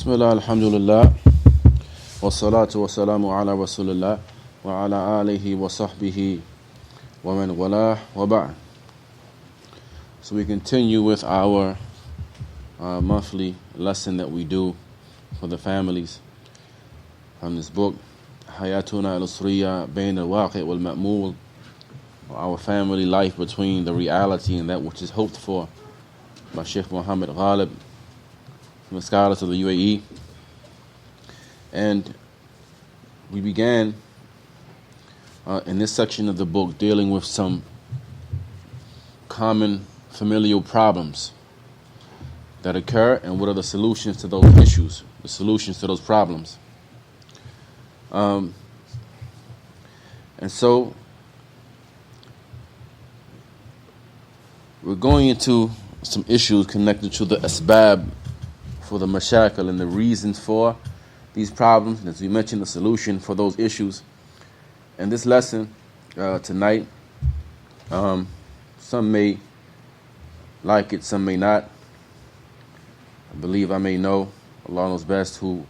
Bismillah, alhamdulillah, wa salatu wa salamu ala rasulillah, wa ala alihi wa sahbihi wa man walah wa ba'd. So we continue with our monthly lesson that we do for the families from this book, Hayatuna al-Usriya Bayn al-Waqi' wal-Ma'mul, our family life between the reality and that which is hoped for, by Shaykh Muhammad Ghalib, from the scholars of the UAE. And we began in this section of the book dealing with some common familial problems that occur and what are the solutions to those issues, the solutions to those problems. And so we're going into some issues connected to the asbab for the mashakil and the reasons for these problems, and as we mentioned, the solution for those issues. And this lesson tonight, some may like it, some may not. I believe I may know, Allah knows best, who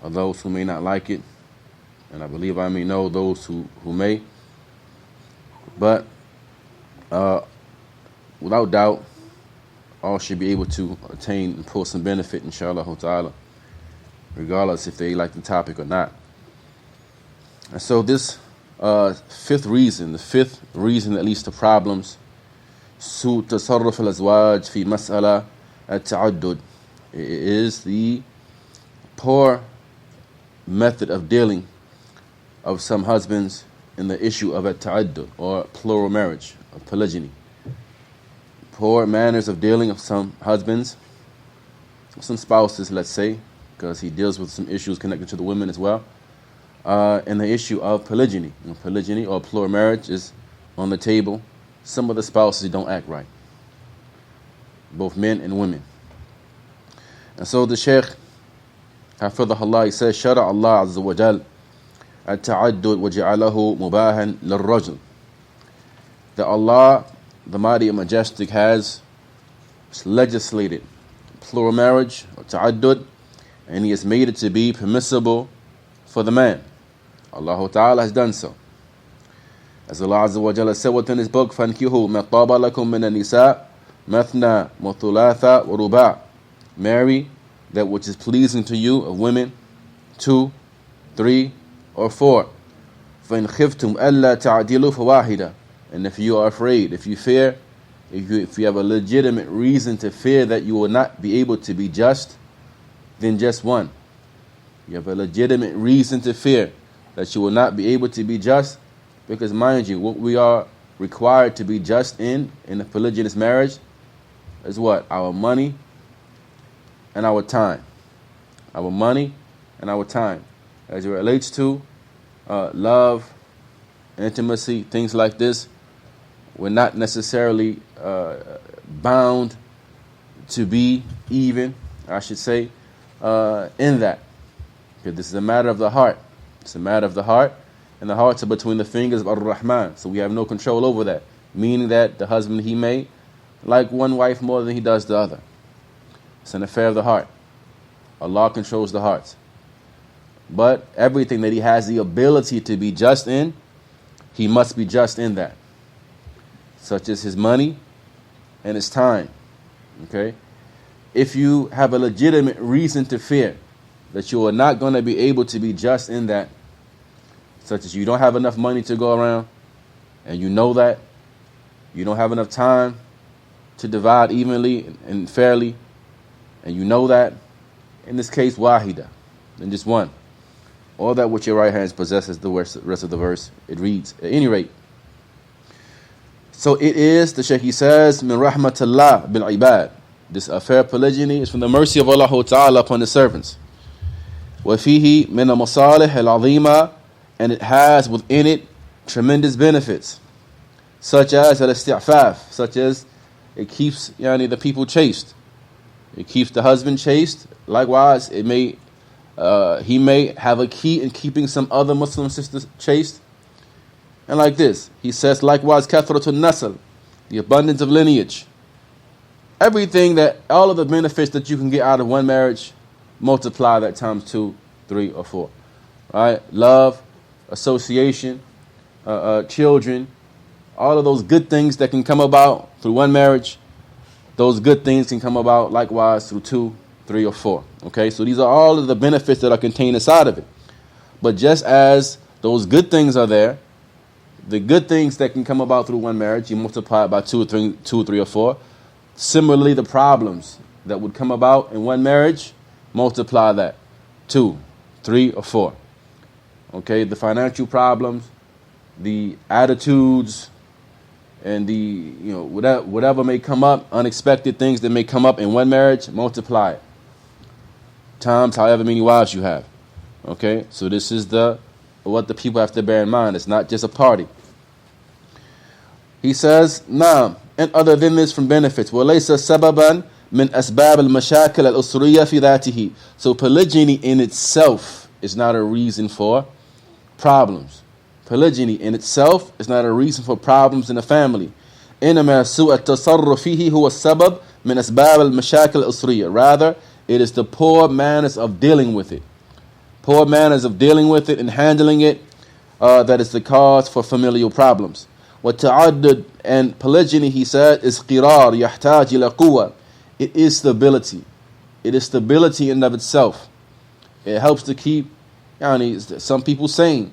are those who may not like it, and I believe I may know those who may. But without doubt, all should be able to attain and pull some benefit, inshallah ta'ala, regardless if they like the topic or not. And so this fifth reason that leads to problems, سوء تصرف الأزواج في مسألة التعدد, is the poor method of dealing of some husbands in the issue of at-ta'addud, or plural marriage, of polygyny. Poor manners of dealing of some husbands, some spouses, let's say, because he deals with some issues connected to the women as well, and the issue of polygyny. When polygyny or plural marriage is on the table, some of the spouses don't act right, both men and women. And so the Shaykh, Hafidhahullah, he says, Shara Allah Azza wa Jal at-ta'addud wa ja'alahu mubahan lil-rajul. That Allah, the Mighty and Majestic, has legislated plural marriage, or ta'addud, and He has made it to be permissible for the man. Allah Ta'ala has done so. As Allah Azza wa Jalla said within His book, فَانْكِهُ مَا طَابَ لَكُم مِّنَ النِّسَاءِ مَثْنَى وَثُلَاثَ وَرُبَاعَ. Marry that which is pleasing to you of women, 2, 3, or 4. فَإِنْ خِفْتُمْ أَلَّا تَعْدِلُوا فَوَاحِدًا. And if you are afraid, if you fear, if you have a legitimate reason to fear that you will not be able to be just, then just one. You have a legitimate reason to fear that you will not be able to be just, because mind you, what we are required to be just in a polygynous marriage is what? Our money and our time. Our money and our time. As it relates to love, intimacy, things like this, we're not necessarily bound to be even, I should say, in that. Because this is a matter of the heart. It's a matter of the heart, and the hearts are between the fingers of Ar-Rahman. So we have no control over that. Meaning that the husband, he may like one wife more than he does the other. It's an affair of the heart. Allah controls the hearts. But everything that he has the ability to be just in, he must be just in that. Such as his money and his time. Okay? If you have a legitimate reason to fear that you are not going to be able to be just in that, such as you don't have enough money to go around, and you know that, you don't have enough time to divide evenly and fairly, and you know that, in this case, wahida, then just one. All that which your right hand possesses, the rest of the verse, it reads. At any rate, so it is, the Shaykh says, min rahmatillah bil ibad. This affair of polygyny is from the mercy of Allah Ta'ala upon the servants. Wa fihi min al-masalih al-azima, and it has within it tremendous benefits, such as al-isti'faf, such as it keeps the people chaste. It keeps the husband chaste. Likewise, it may he may have a key in keeping some other Muslim sisters chaste. And like this, he says, likewise, kathratun nasl, the abundance of lineage. Everything that, all of the benefits that you can get out of one marriage, multiply that times 2, 3, or 4. Right? Love, association, children, all of those good things that can come about through one marriage, those good things can come about likewise through 2, 3, or 4. Okay, so these are all of the benefits that are contained inside of it. But just as those good things are there, the good things that can come about through one marriage, you multiply it by 2, 3, or 4. Similarly, the problems that would come about in one marriage, multiply that 2, 3, or 4. Okay, the financial problems, the attitudes, and the whatever may come up, unexpected things that may come up in one marriage, multiply it times however many wives you have. Okay, so this is what the people have to bear in mind. It's not just a party. He says, "Naam, and other than this from benefits, وَلَيْسَ سَبَبًا مِنْ أَسْبَابِ الْمَشَاكِلَ الْأُسْرِيَّةِ فِي ذَاتِهِ." So polygyny in itself is not a reason for problems. Polygyny in itself is not a reason for problems in a family. إِنَّمَا سُوءَ التَّصَرُّفِ فِيهِ هُوَ السَّبَبْ مِنْ أَسْبَابِ الْمَشَاكِلِ الْأُسْرِيَّةِ. Rather, it is the poor manners of dealing with it. Poor manners of dealing with it and handling it that is the cause for familial problems. وَالتَّعَدُّدْ, and polygyny, he said, is قِرَار يَحْتَاجِ إِلَى قُوَّةٍ. It is stability. It is stability in and of itself. It helps to keep some people sane.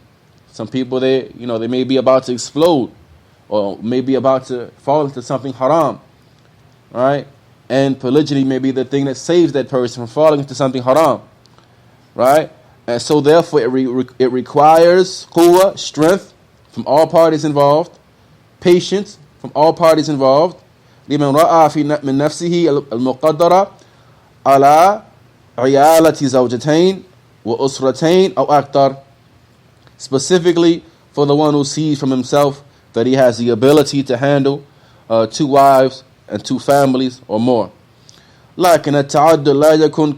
Some people, they may be about to explode or may be about to fall into something haram. Right? And polygyny may be the thing that saves that person from falling into something haram. Right? And so therefore it requires quwwah, strength from all parties involved, patience from all parties involved. لمن رأى من نفسه المقدرة على عيالة زوجتين وأسرتين أو أكثر. Specifically for the one who sees from himself that he has the ability to handle 2 wives and 2 families or more. لكن التعدد لا يكون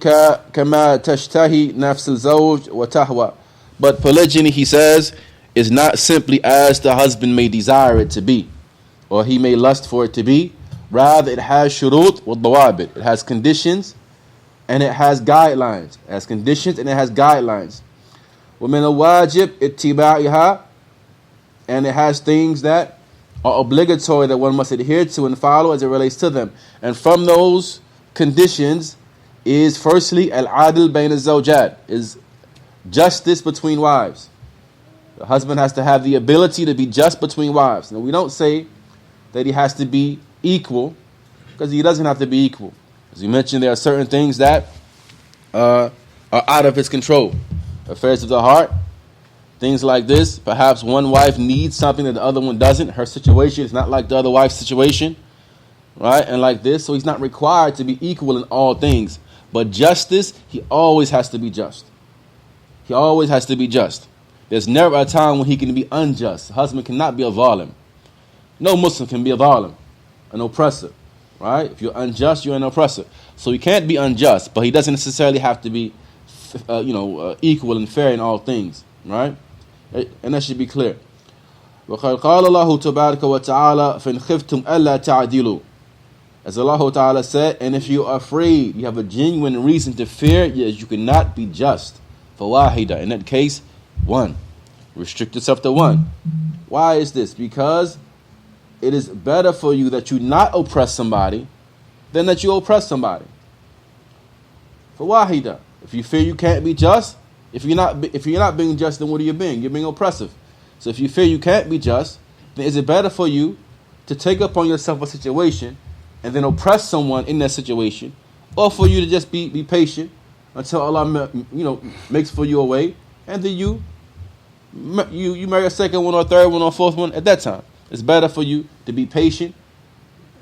كما تشتهي نفس الزوج وتهوى. But polygyny, he says, is not simply as the husband may desire it to be, or he may lust for it to be. Rather, it has shurut wa dawabit. It has conditions and it has guidelines. It has conditions and it has guidelines. ومن الواجب اتباعها, and it has things that are obligatory that one must adhere to and follow as it relates to them. And from those conditions is firstly al-adl bayn al-zawjat, is justice between wives. The husband has to have the ability to be just between wives. Now, we don't say that he has to be equal, because he doesn't have to be equal. As we mentioned, there are certain things that are out of his control. Affairs of the heart, things like this. Perhaps one wife needs something that the other one doesn't. Her situation is not like the other wife's situation, right? And like this, so he's not required to be equal in all things. But justice, he always has to be just. He always has to be just. There's never a time when he can be unjust. The husband cannot be a zalim. No Muslim can be a zalim, an oppressor, right? If you're unjust, you're an oppressor. So he can't be unjust, but he doesn't necessarily have to be, equal and fair in all things, right? And that should be clear. وَقَالَ اللَّهُ تَبَارَكَ وَتَعَالَى فَإِنْ خِفْتُمْ أَلَّا تَعْدِلُوا. As Allah Ta'ala said, and if you are afraid, you have a genuine reason to fear, yes, you cannot be just. فَوَاحِدًا. In that case, 1. Restrict yourself to 1. Why is this? Because it is better for you that you not oppress somebody than that you oppress somebody. فَوَاحِدًا. If you fear you can't be just, if you're not being just, then what are you being? You're being oppressive. So if you fear you can't be just, then is it better for you to take upon yourself a situation and then oppress someone in that situation, or for you to just be patient until Allah makes for you a way, and then you marry a second one or a third one or a fourth one at that time? It's better for you to be patient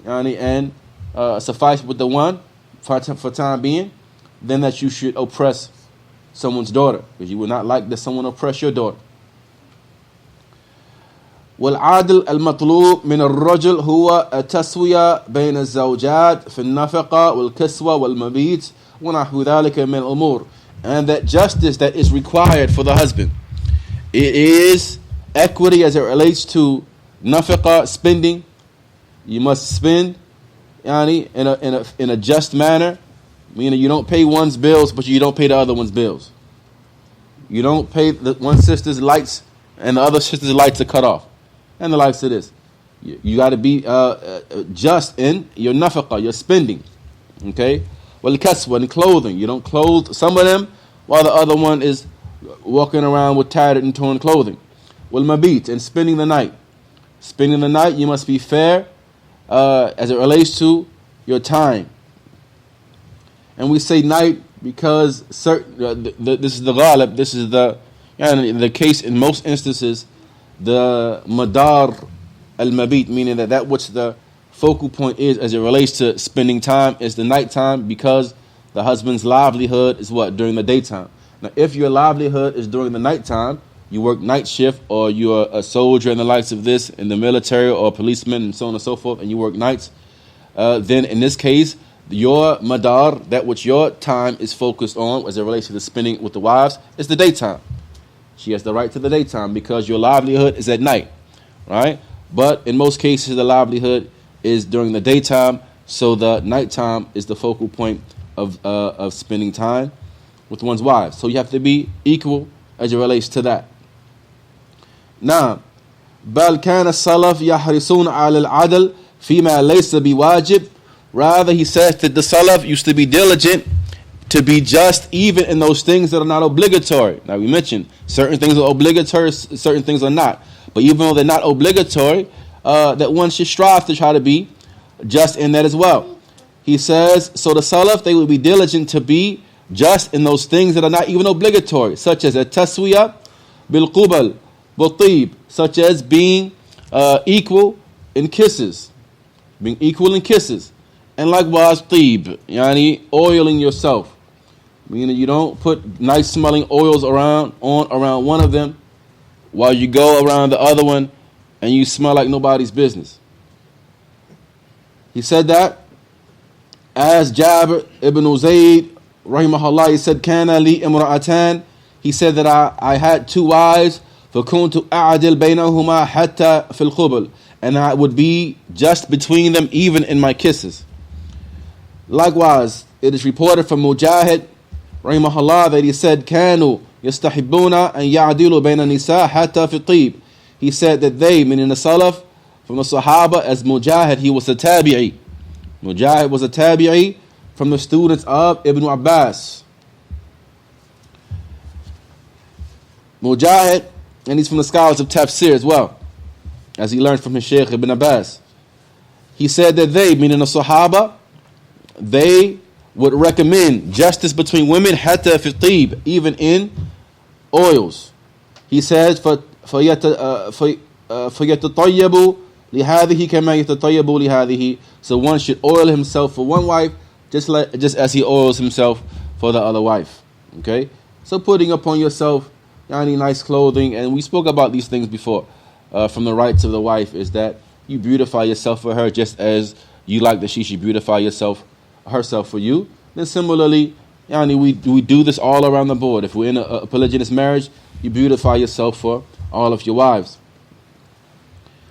and suffice with the one for time being, than that you should oppress someone's daughter, because you would not like that someone oppress your daughter. والعادل المطلوب من الرجل هو التسوية بين الزوجات في النفقة والكسوة والمبيت ونحو ذلك من الأمور. And that justice that is required for the husband, it is equity as it relates to nafiqah, spending. You must spend in a just manner, Meaning you don't pay one's bills, but you don't pay the other one's bills. You don't pay the one sister's lights and the other sister's lights are cut off. And the likes of this. You got to be just in your nafaqah, your spending. Okay? Well, kaswa, and clothing. You don't clothe some of them while the other one is walking around with tattered and torn clothing. Well, mabit, and spending the night. Spending the night, you must be fair as it relates to your time. And we say night because this is the ghalib, this is the case in most instances, the madar al-mabit, meaning that which the focal point is as it relates to spending time is the nighttime, because the husband's livelihood is what? During the daytime. Now, if your livelihood is during the nighttime, you work night shift, or you're a soldier and the likes of this in the military, or a policeman and so on and so forth, and you work nights, then in this case, your madar, that which your time is focused on as it relates to the spending with the wives, is the daytime. She has the right to the daytime because your livelihood is at night, right? But in most cases, the livelihood is during the daytime, so the nighttime is the focal point of spending time with one's wives. So you have to be equal as it relates to that. Now, بل كان السلف يحرصون على العدل فيما ليس بواجب. Rather, he says that the Salaf used to be diligent to be just even in those things that are not obligatory. Now, we mentioned certain things are obligatory, certain things are not. But even though they're not obligatory, that one should strive to try to be just in that as well. He says, so the Salaf, they would be diligent to be just in those things that are not even obligatory, such as a taswiya bil-qubal, bil-tib, such as being equal in kisses. Being equal in kisses. And likewise, tib, yani oiling yourself. Meaning you don't put nice smelling oils around one of them while you go around the other one and you smell like nobody's business. He said that as Jabir ibn Zayd, rahimahullah, he said, Kana li imra'atan. He said that I had two wives, فَكُنْتُ أَعْدِلْ بَيْنَهُمَا حَتَّى فِي الْخُبُلِ, and I would be just between them even in my kisses. Likewise, it is reported from Mujahid, rahimahullah, that he said, كَانُوا يَسْتَحِبُّونَ أَنْ يَعْدِلُوا بَيْنَ النِّسَاءِ حَتَّى فِي الطِّيبِ. He said that they, meaning the Salaf, from the Sahaba, as Mujahid, he was a tabi'i. Mujahid was a tabi'i from the students of Ibn Abbas. Mujahid, and he's from the scholars of Tafsir as well, as he learned from his Shaykh Ibn Abbas. He said that they, meaning the Sahaba, they would recommend justice between women, hatta fi tib, even in oils. He says, فَيَتَطَيَّبُ لِهَذِهِ كَمَا يَتَطَيَّبُ لِهَذِهِ. So one should oil himself for one wife, just as he oils himself for the other wife. Okay? So putting upon yourself any nice clothing, and we spoke about these things before, from the rights of the wife, is that you beautify yourself for her just as you like that she should beautify herself for you. Then similarly, we do this all around the board. If we're in a polygynous marriage, you beautify yourself for all of your wives.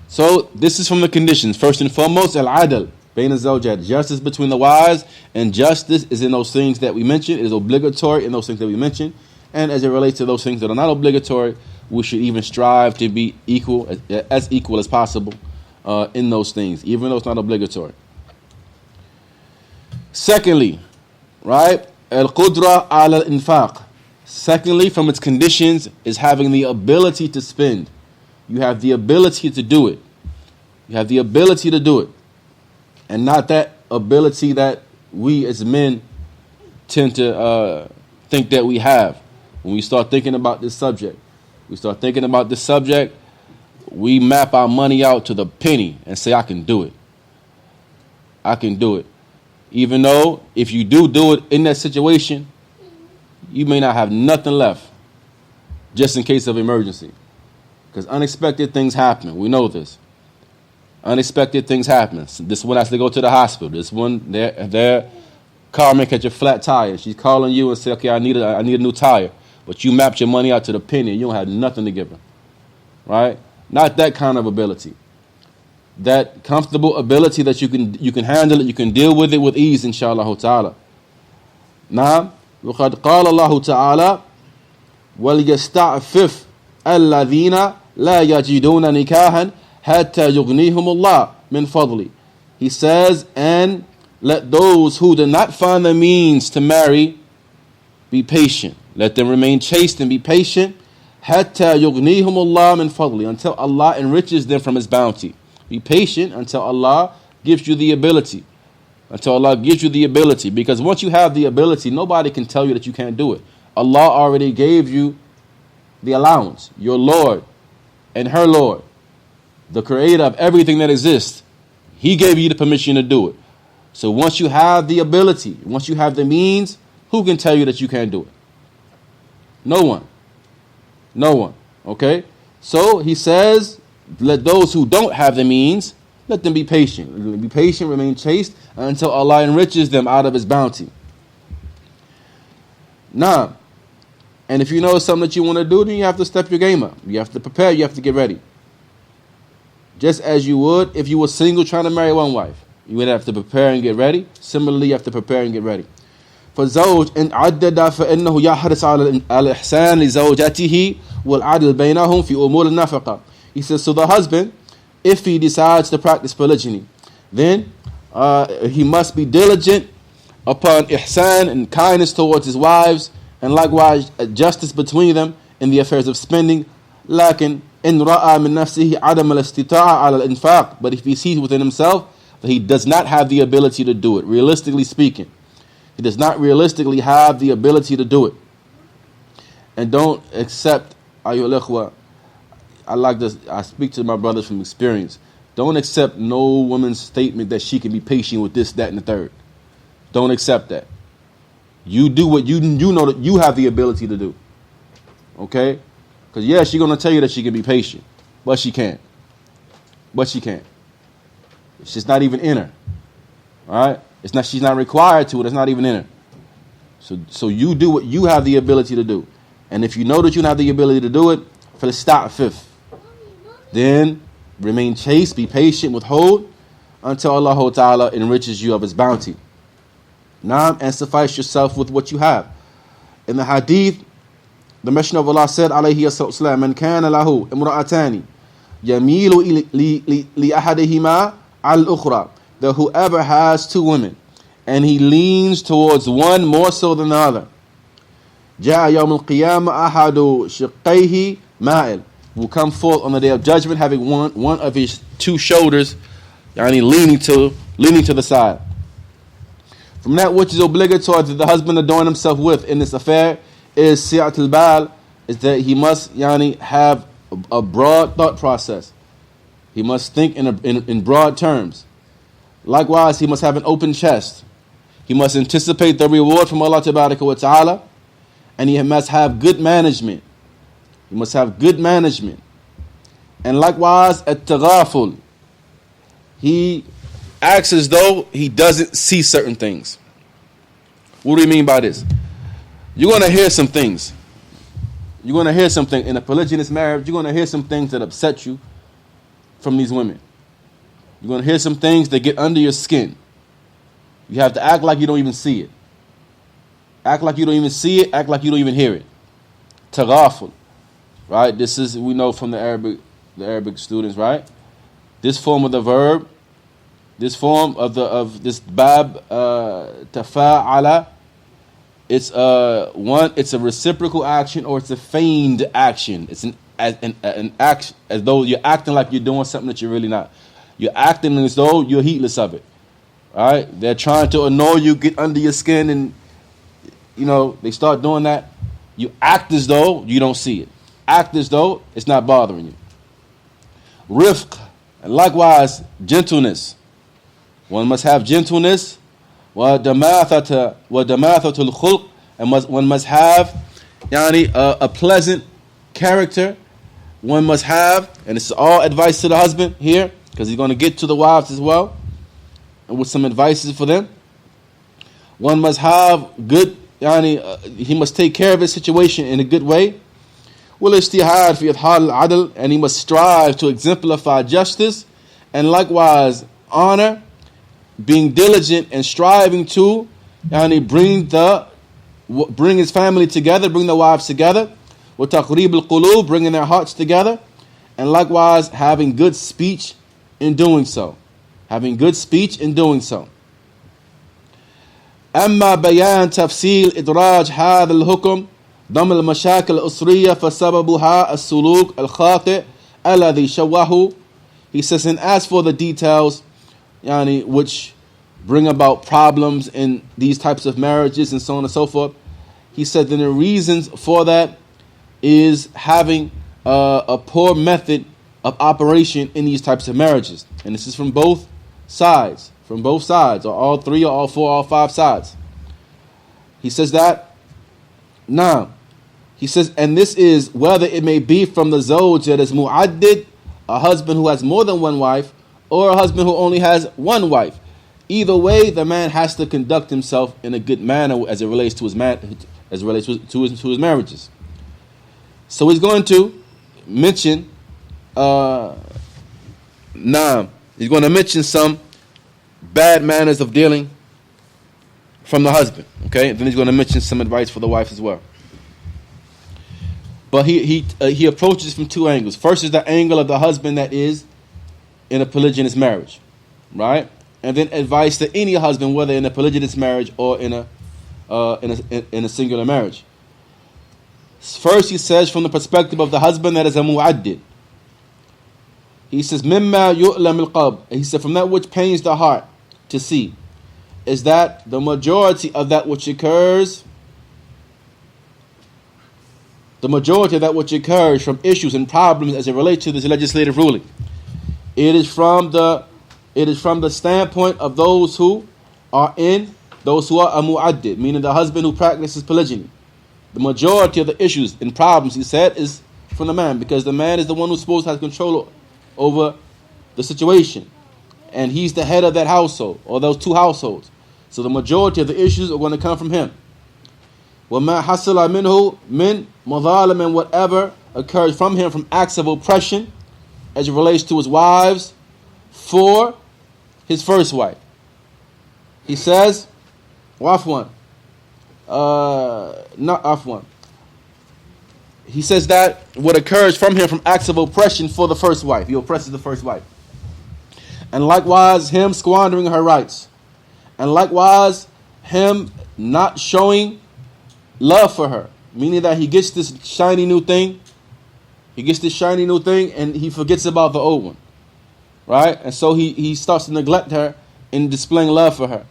So this is from the conditions. First and foremost, al-adl bain az-zawjat, justice between the wives, and justice is in those things that we mentioned. It is obligatory in those things that we mentioned. And as it relates to those things that are not obligatory, we should even strive to be as equal as possible in those things, even though it's not obligatory. Secondly, right, al-qudra ala al-infaq. Secondly, from its conditions is having the ability to spend. You have the ability to do it. You have the ability to do it. And not that ability that we as men tend to think that we have. When we start thinking about this subject, we map our money out to the penny and say, I can do it. I can do it. Even though if you do it in that situation, you may not have nothing left just in case of emergency. Because unexpected things happen. We know this. Unexpected things happen. This one has to go to the hospital. This one, their car may catch a flat tire. She's calling you and say, okay, I need a new tire. But you mapped your money out to the penny and you don't have nothing to give her. Right? Not that kind of ability. That comfortable ability that you can handle it, you can deal with it with ease, inshallah ta'ala. نعم وقد قال الله تعالى وَلْيَسْتَعْفِفْ الَّذِينَ لَا يَجِدُونَ نِكَاحًا حَتَّى يُغْنِيهُمُ اللَّهُ مِنْ فَضْلِهِ. He says, and let those who do not find the means to marry be patient. Let them remain chaste and be patient. حَتَّى يُغْنِيهُمُ اللَّهُ مِنْ فَضْلِهِ, until Allah enriches them from His bounty. Be patient until Allah gives you the ability. Until Allah gives you the ability. Because once you have the ability, nobody can tell you that you can't do it. Allah already gave you the allowance. Your Lord and her Lord, the creator of everything that exists, He gave you the permission to do it. So once you have the ability, once you have the means, who can tell you that you can't do it? No one. No one. Okay? So He says, let those who don't have the means, let them be patient. Be patient, remain chaste until Allah enriches them out of His bounty. Now, and if you know something that you want to do, then you have to step your game up. You have to prepare, you have to get ready. Just as you would if you were single trying to marry one wife. You would have to prepare and get ready. Similarly, you have to prepare and get ready. فالزوج إن عدد فإنه يحرص على الإحسان لزوجته والعدل بينهم في أمور النفقة. He says, so the husband, if he decides to practice polygyny, then he must be diligent upon ihsan and kindness towards his wives, and likewise justice between them in the affairs of spending. لكن إن رأى من نفسه عدم الاستطاعة على الإنفاق, but if he sees within himself that he does not have the ability to do it, realistically speaking, he does not realistically have the ability to do it. And don't accept, ayyuhal ikhwa, I like this, I speak to my brothers from experience. Don't accept no woman's statement that she can be patient with this, that, and the third. Don't accept that. You do what you know that you have the ability to do. Okay? Because yeah, she's going to tell you that she can be patient. But she can't. But she can't. It's just not even in her. Alright? She's not required to. It's not even in her. So you do what you have the ability to do. And if you know that you don't have the ability to do it, فَلَسْتَعْفِفْ, then remain chaste, be patient, withhold until Allah Ta'ala enriches you of His bounty. Naam, and suffice yourself with what you have. In the hadith, the Messenger of Allah said, alayhi as-salam, man kana lahu imra'atani yamilu li ahadihima al-ukhra, that whoever has two women and he leans towards one more so than the other, ja'a yawm al-qiyamah ahadu shiqqayhi ma'il, will come forth on the day of judgment having one of his two shoulders leaning to the side. From that which is obligatory to the husband adorn himself with in this affair is si'atul bal, is that he must have a broad thought process. He must think in broad terms. Likewise, he must have an open chest. He must anticipate the reward from Allah Tabaraka wa Ta'ala, and he must have good management. He must have good management. And likewise, at-taghaful, he acts as though he doesn't see certain things. What do you mean by this? You're going to hear some things. You're going to hear something in a polygynous marriage. You're going to hear some things that upset you from these women. You're going to hear some things that get under your skin. You have to act like you don't even see it. Act like you don't even see it. Act like you don't even hear it. Taghaful. Right? This is, we know from the Arabic students, right? This form of the verb, this form of this bab, tafa'ala, it's a reciprocal action or it's a feigned action. It's an action as though you're acting like you're doing something that you're really not. You're acting as though you're heedless of it. All right? They're trying to annoy you, get under your skin, and they start doing that. You act as though you don't see it. Act as though it's not bothering you. Rifq, and likewise gentleness. One must have gentleness. وَدَمَاثَةُ الْخُلْقِ, and one must have a pleasant character. One must have, and this is all advice to the husband here, because he's going to get to the wives as well, and with some advices for them. One must have good, he must take care of his situation in a good way. وَالْإِجْتِهَادُ فِي إِظْهَارِ الْعَدْلِ, and he must strive to exemplify justice, and likewise honor, being diligent and striving to bring the bring his family together, bring the wives together. وَتَقْرِيبُ الْقُلُوبِ, bringing their hearts together. And likewise, having good speech in doing so. Having good speech in doing so. أما بيان تفصيل إدراج هذا الحكم ضمن المشاكل الأسرية فسببها السلوك الخاطئ الذي شوهه. He says, and as for the details, which bring about problems in these types of marriages and so on and so forth, he said, then the reasons for that is having a poor method of operation in these types of marriages. And this is from both sides, or all three, or all four, all five sides. He says that. Now, he says, and this is whether it may be from the zawj that is mu'addid, a husband who has more than one wife, or a husband who only has one wife. Either way, the man has to conduct himself in a good manner as it relates to his his marriages. So he's going to mention he's going to mention some bad manners of dealing from the husband. Okay, and then he's going to mention some advice for the wife as well. But he approaches from two angles. First is the angle of the husband that is in a polygynous marriage, right? And then advice to any husband, whether in a polygynous marriage or in a singular marriage. First, he says from the perspective of the husband that is a mu'addid. He says, "Mimma yu'lam al-qalb." He said, from that which pains the heart to see, is that the majority of that which occurs. The majority of that which occurs from issues and problems as it relates to this legislative ruling, it is from the standpoint of those who are a mu'addid, meaning the husband who practices polygyny. The majority of the issues and problems, he said, is from the man, because the man is the one who's supposed to have control over the situation, and he's the head of that household or those two households. So the majority of the issues are going to come from him. وَمَا حَصَلَ مِنْهُ مِنْ مَظَالِمٍ, and whatever occurs from him from acts of oppression as it relates to his wives for his first wife. He says, he says that what occurs from him from acts of oppression for the first wife. He oppresses the first wife. And likewise, him squandering her rights. And likewise, him not showing love for her. Meaning that he gets this shiny new thing. And he forgets about the old one. Right? And so he starts to neglect her in displaying love for her.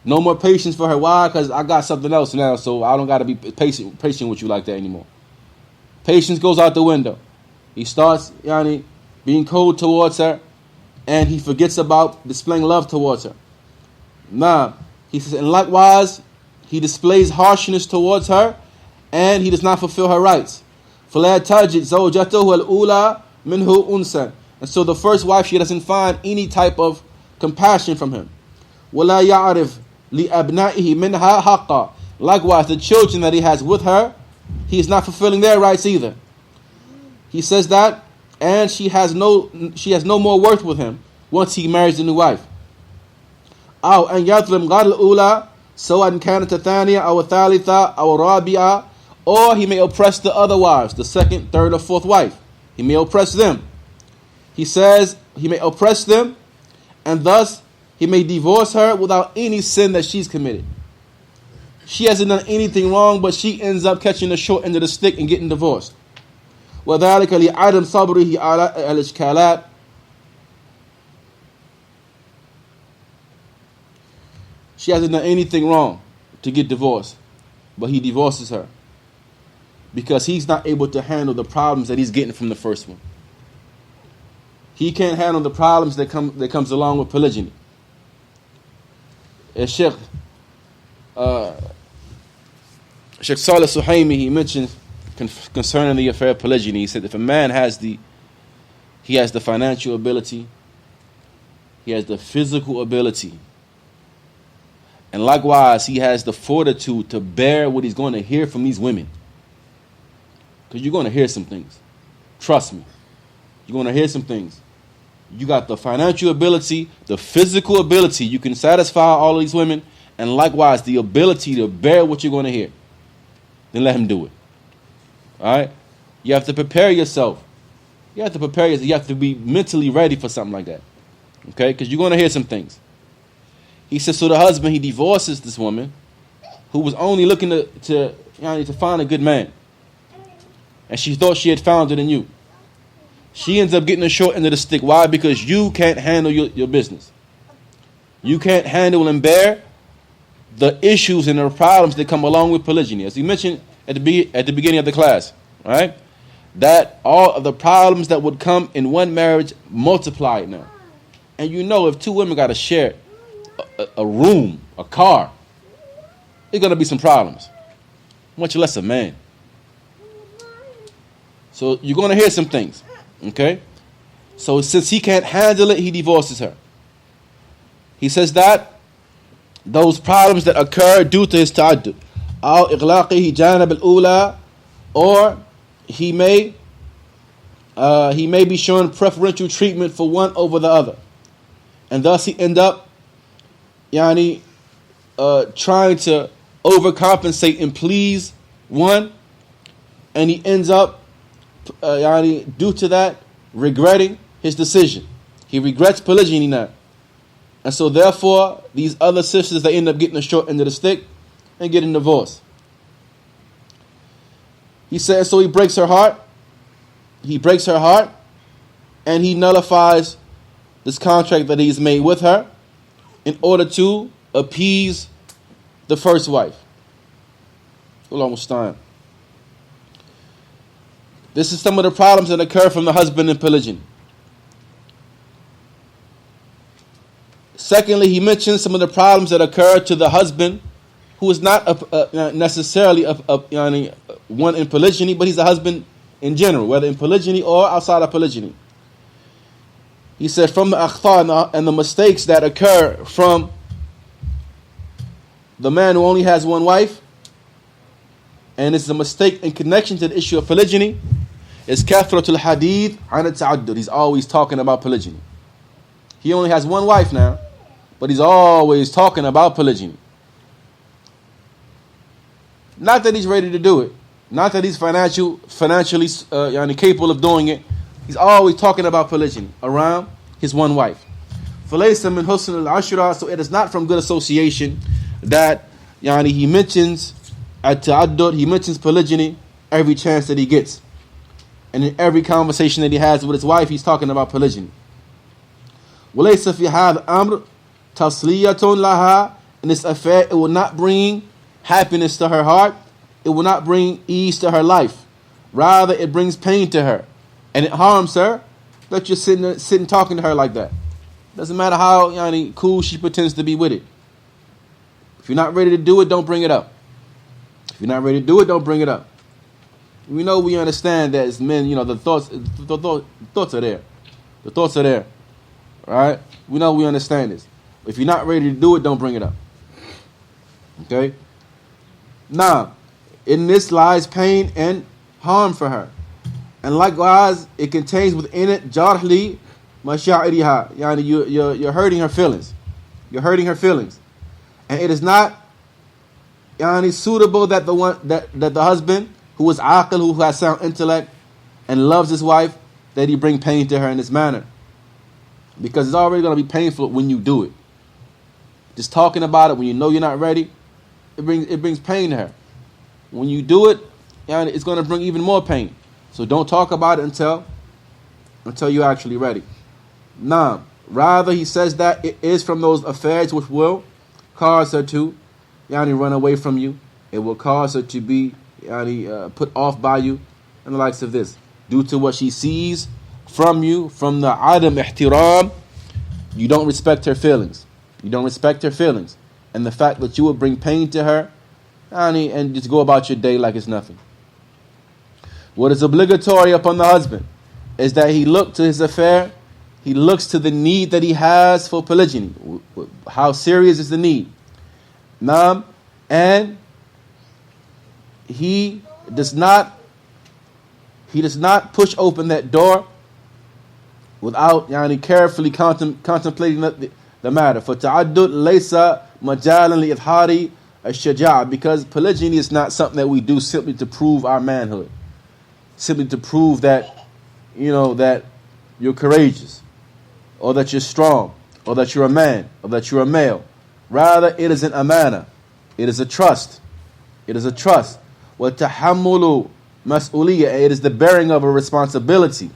No more patience for her. Why? Because I got something else now, so I don't got to be patient with you like that anymore. Patience goes out the window. He starts being cold towards her, and he forgets about displaying love towards her. Now, he says, and likewise, he displays harshness towards her, and he does not fulfill her rights. فَلَا تَجِدْ زَوْجَتَهُ الْأُولَى مِنْهُ أُنْسًا. And so the first wife, she doesn't find any type of compassion from him. وَلَا يَعْرِفْ لِأَبْنَائِهِ مِنْهَا حَقًّا. Likewise, the children that he has with her, he is not fulfilling their rights either. He says that, and she has no more worth with him once he marries a new wife. أو أن يظلم غير الأولى سواء كانت الثانية أو الثالثة أو الرابعة. Or he may oppress the other wives, the second, third, or fourth wife. He may oppress them. He says he may oppress them, and thus he may divorce her without any sin that she's committed. She hasn't done anything wrong, but she ends up catching the short end of the stick and getting divorced. وَذَلِكَ لِعَدَمْ صَبْرِهِ عَلَى الْإِشْكَالَاتِ. She hasn't done anything wrong to get divorced, but he divorces her because he's not able to handle the problems that he's getting from the first one. He can't handle the problems that comes along with polygyny. Shaykh Salih Suhaimi, he mentions concerning the affair of polygyny. He said if a man has the financial ability, he has the physical ability, and likewise he has the fortitude to bear what he's going to hear from these women. Because you're going to hear some things. Trust me. You're going to hear some things. You got the financial ability, the physical ability. You can satisfy all of these women, and likewise the ability to bear what you're going to hear, then let him do it. All right? You have to prepare yourself. You have to prepare yourself. You have to be mentally ready for something like that. Okay? Because you're going to hear some things. He says, so the husband, he divorces this woman who was only looking to find a good man. And she thought she had found it in you. She ends up getting the short end of the stick. Why? Because you can't handle your business. You can't handle and bear the issues and the problems that come along with polygyny. As he mentioned at the beginning of the class, right? That all of the problems that would come in one marriage multiplied now. And you know, if two women got to share a room, a car, there's going to be some problems. Much less a man. So you're going to hear some things. Okay? So since he can't handle it, he divorces her. He says that those problems that occur due to his ta'addud, أو إغلاقه جانب الأولى, or he may be shown preferential treatment for one over the other, and thus he end up trying to overcompensate and please one, and he ends up due to that regretting his decision. He regrets polygyny now. And so therefore, these other sisters, they end up getting the short end of the stick and getting divorced. He says, so he breaks her heart. He breaks her heart, and he nullifies this contract that he's made with her in order to appease the first wife. Almost time. This is some of the problems that occur from the husband in polygyny. Secondly, he mentions some of the problems that occur to the husband who is not necessarily one in polygyny, but he's a husband in general, whether in polygyny or outside of polygyny. He said from the akhta and the mistakes that occur from the man who only has one wife, and it's a mistake in connection to the issue of polygyny, is kathratul hadith an at-ta'addud. He's always talking about polygyny. He only has one wife now, but he's always talking about polygyny. Not that he's ready to do it. Not that he's financially capable of doing it. He's always talking about polygyny around his one wife. فَلَيْسَ مِنْ حُسْنِ الْعَشْرَةِ. So it is not from good association that he mentions at-ta'addud, he mentions polygyny every chance that he gets. And in every conversation that he has with his wife, he's talking about polygyny. وَلَيْسَ فِي هَذَا الْأَمْرِ تَصْلِيَةٌ لَهَا. In this affair, it will not bring happiness to her heart. It will not bring ease to her life. Rather, it brings pain to her. And it harms her that you're sitting talking to her like that. Doesn't matter how cool she pretends to be with it. If you're not ready to do it, don't bring it up. If you're not ready to do it, don't bring it up. We understand that as men, the thoughts are there. The thoughts are there. Right? We understand this. If you're not ready to do it, don't bring it up. Okay? Now, in this lies pain and harm for her. And likewise, it contains within it jarhli masha'iriha. You're hurting her feelings. You're hurting her feelings. And it is not suitable that the husband who is aqil, who has sound intellect and loves his wife, that he bring pain to her in this manner. Because it's already going to be painful when you do it. Just talking about it when you know you're not ready, it brings pain to her. When you do it, it's going to bring even more pain. So don't talk about it until you're actually ready. Now, rather he says that it is from those affairs which will cause her to run away from you. It will cause her to be put off by you and the likes of this. Due to what she sees from you, from the adam ihtiram, you don't respect her feelings. You don't respect her feelings. And the fact that you will bring pain to her and just go about your day like it's nothing. What is obligatory upon the husband is that he look to his affair, he looks to the need that he has for polygyny. How serious is the need? And he does not push open that door without carefully contemplating the matter. For ta'addud laysa مَجَالًا لِإِظْهَارِ الشَّجَاعَةِ, because polygyny is not something that we do simply to prove our manhood, simply to prove that, that you're courageous, or that you're strong, or that you're a man, or that you're a male. Rather, it is an amana. It is a trust. It is a trust. وَتَحَمُّلُ مَسْئُولِيَّةٍ, it is the bearing of a responsibility.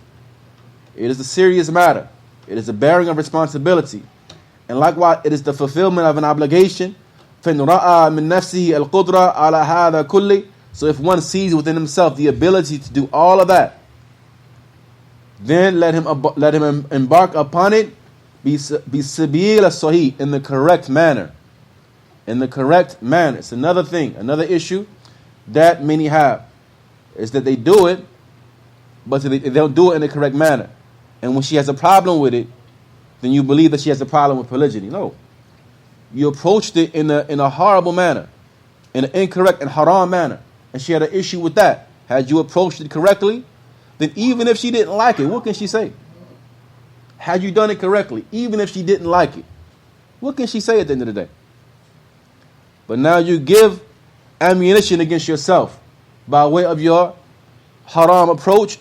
It is a serious matter. It is the bearing of responsibility. And likewise, it is the fulfillment of an obligation. فَإِنْ رَأَى مِنْ نَفْسِهِ الْقُدْرَةَ عَلَى هَذَا كُلِّ, so if one sees within himself the ability to do all of that, then let him embark upon it بِسَبِيلَ الصَّحِيحِ, in the correct manner. In the correct manner. It's another thing, another issue that many have, is that they do it, but they don't do it in the correct manner. And when she has a problem with it, then you believe that she has a problem with polygyny. No. You approached it in a horrible manner, in an incorrect and haram manner, and she had an issue with that. Had you approached it correctly, then even if she didn't like it, what can she say? Had you done it correctly, even if she didn't like it, what can she say at the end of the day? But now you give ammunition against yourself by way of your haram approach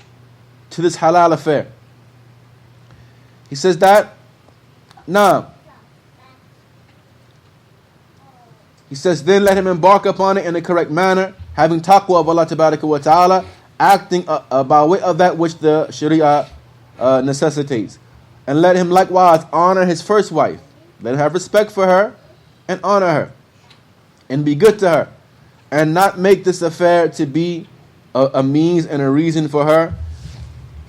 to this halal affair. He says that, now, he says, then let him embark upon it in the correct manner, having taqwa of Allah tabaraka wa ta'ala, acting by way of that which the sharia necessitates. And let him likewise honor his first wife. Let him have respect for her and honor her and be good to her, and not make this affair to be a means and a reason for her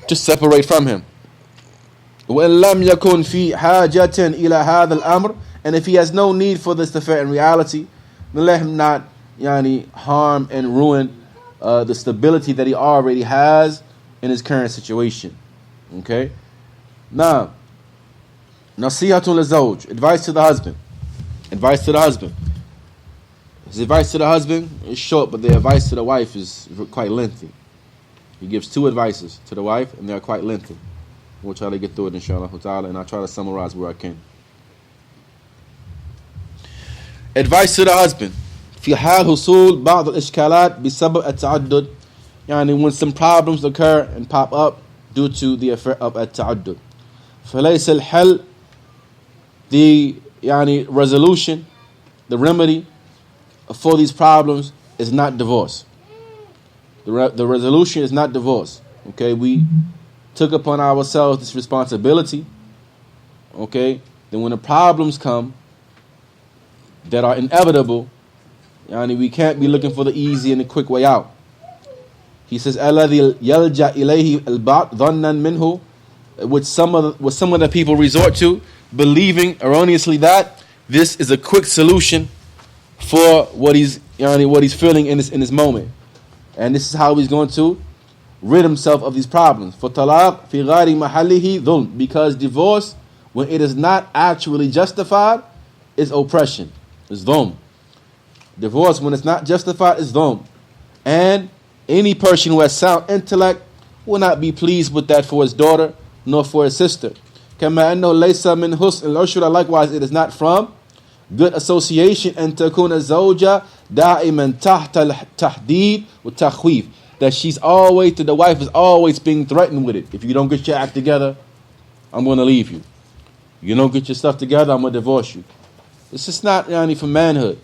to separate from him. وَإِن لَمْ يَكُنْ فِي حَاجَةٍ إِلَى هَذَا الْأَمْرِ, and if he has no need for this affair in reality, then let him not harm and ruin the stability that he already has in his current situation. Okay? Now, nasihatun lizawj, advice to the husband. Advice to the husband. His advice to the husband is short, but the advice to the wife is quite lengthy. He gives two advices to the wife, and they're quite lengthy. We'll try to get through it, inshallah ta'ala, and I'll try to summarize where I can. Advice to the husband. في حال حصول بعض الإشكالات بسبب التعدد, when some problems occur and pop up due to the affair of التعدد. فليس الحل, the resolution, the remedy for these problems is not divorce. The resolution is not divorce. Okay, we took upon ourselves this responsibility. Okay, then when the problems come that are inevitable, we can't be looking for the easy and the quick way out. He says, الَّذِي يَلْجَأْ إِلَيْهِ الْبَعْض ظَنًّا مِنْهُ, which some of the people resort to, believing erroneously that this is a quick solution for what he's feeling in this moment, and this is how he's going to rid himself of these problems. فَطَلَاقْ فِي غَيْرِ مَحَلِّهِ ظُلْمٌ, because divorce, when it is not actually justified, is oppression, is dhulm. Divorce, when it's not justified, is dhulm. And any person who has sound intellect will not be pleased with that for his daughter nor for his sister. كما أنه ليس من حسن العشرة, likewise it is not from good association أن تكون الزوجة دائما تحت التحديد والتخويف, that the wife is always being threatened with it. If you don't get your act together, I'm going to leave you. You don't get your stuff together, I'm going to divorce you. This is not for manhood.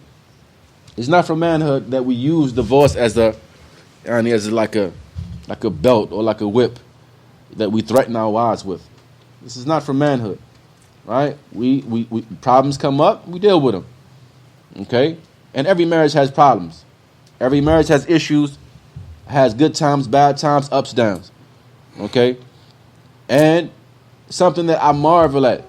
It's not for manhood that we use divorce as like a belt or like a whip that we threaten our wives with. This is not for manhood, right? We problems come up, we deal with them. Okay, and every marriage has problems. Every marriage has issues, has good times, bad times, ups, downs. Okay, and something that I marvel at,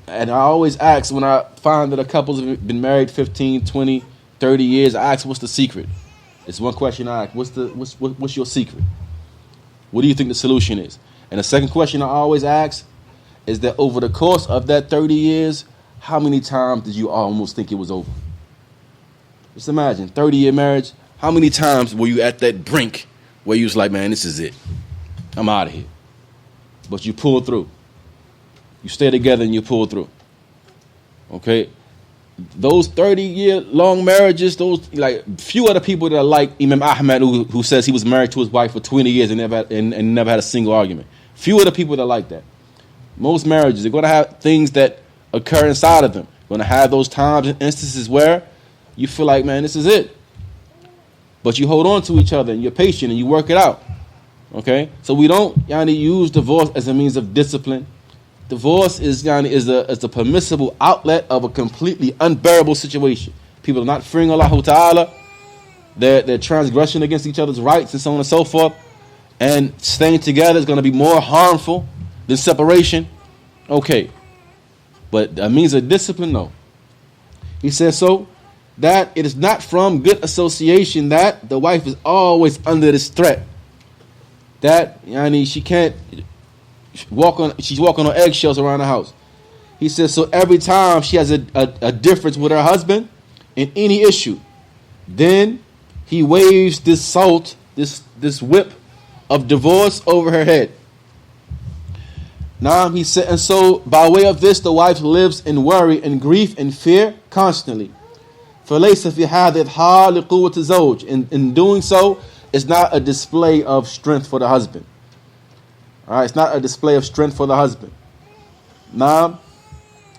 and I always ask when I find that a couple's been married 15, 20, 30 years, I ask, what's the secret? It's one question I ask. What's your secret? What do you think the solution is? And the second question I always ask is that over the course of that 30 years, how many times did you almost think it was over? Just imagine, 30-year marriage, how many times were you at that brink where you was like, man, this is it. I'm out of here. But you pulled through. You stay together and you pull through. Okay? those 30-year long marriages, those like few of the people that are like Imam Ahmad who says he was married to his wife for 20 years and never had a single argument. Few of the people that are like that. Most marriages, they're going to have things that occur inside of them. Going to have those times and instances where you feel like, man, this is it. But you hold on to each other and you're patient and you work it out. Okay? So we don't use divorce as a means of discipline. Divorce is a permissible outlet of a completely unbearable situation. People are not fearing Allah Ta'ala. They're transgression against each other's rights and so on and so forth. And staying together is going to be more harmful than separation. Okay. But a means of discipline, no. He says so that it is not from good association that the wife is always under this threat. That she can't she's walking on eggshells around the house. He says so every time she has a difference with her husband in any issue, then he waves this salt, this whip of divorce over her head. Now he said, and so by way of this, the wife lives in worry and grief and fear constantly. فَلَيْسَ فِي هَذِهِ الْحَالِ لِقُوَّةِ الزَّوْجِ. In doing so, it's not a display of strength for the husband. All right, it's not a display of strength for the husband. Now,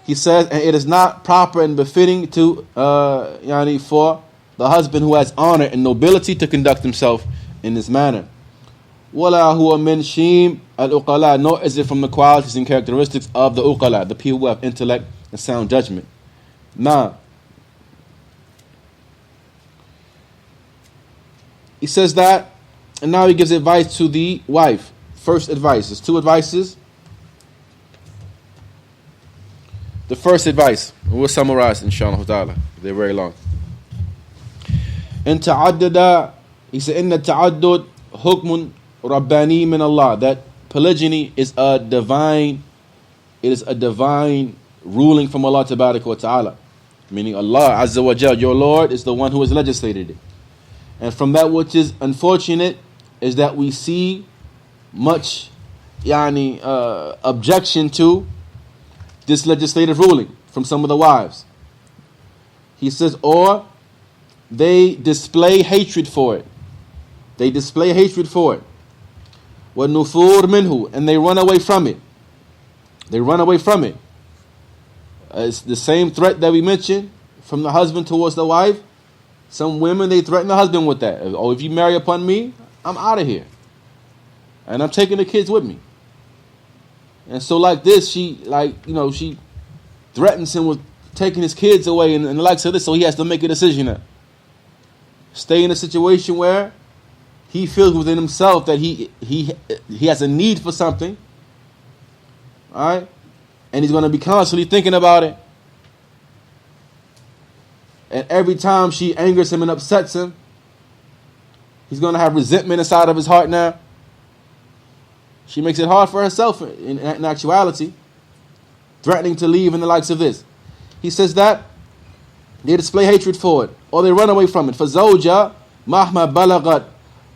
he says, and it is not proper and befitting to for the husband who has honor and nobility to conduct himself in this manner. وَلَا هُوَ مِنْ شِيمِ الْأُقَلَى. Nor is it from the qualities and characteristics of the uqala, the people who have intellect and sound judgment. Now, he says that, and now he gives advice to the wife. First advice. There's two advices. The first advice, we'll summarize inshallah ta'ala. They're very long. In ta'addada, he said, inna ta'addud hukmun rabbani min Allah. That polygyny is a divine ruling from Allah tabaraka wa ta'ala. Meaning Allah azza wa jal, your Lord, is the one who has legislated it. And from that which is unfortunate is that we see much objection to this legislative ruling from some of the wives. He says, or they display hatred for it. They display hatred for it. وَالنُّفُورُ مِنْهُ. And they run away from it. They run away from it. It's the same threat that we mentioned from the husband towards the wife. Some women, they threaten the husband with that. Oh, if you marry upon me, I'm out of here. And I'm taking the kids with me. And so like this, she threatens him with taking his kids away and the likes of this. So he has to make a decision now. Stay in a situation where he feels within himself that he has a need for something. All right? And he's going to be constantly thinking about it. And every time she angers him and upsets him, he's going to have resentment inside of his heart now. She makes it hard for herself in actuality, threatening to leave and the likes of this. He says that they display hatred for it, or they run away from it. For zawja mahma balagat,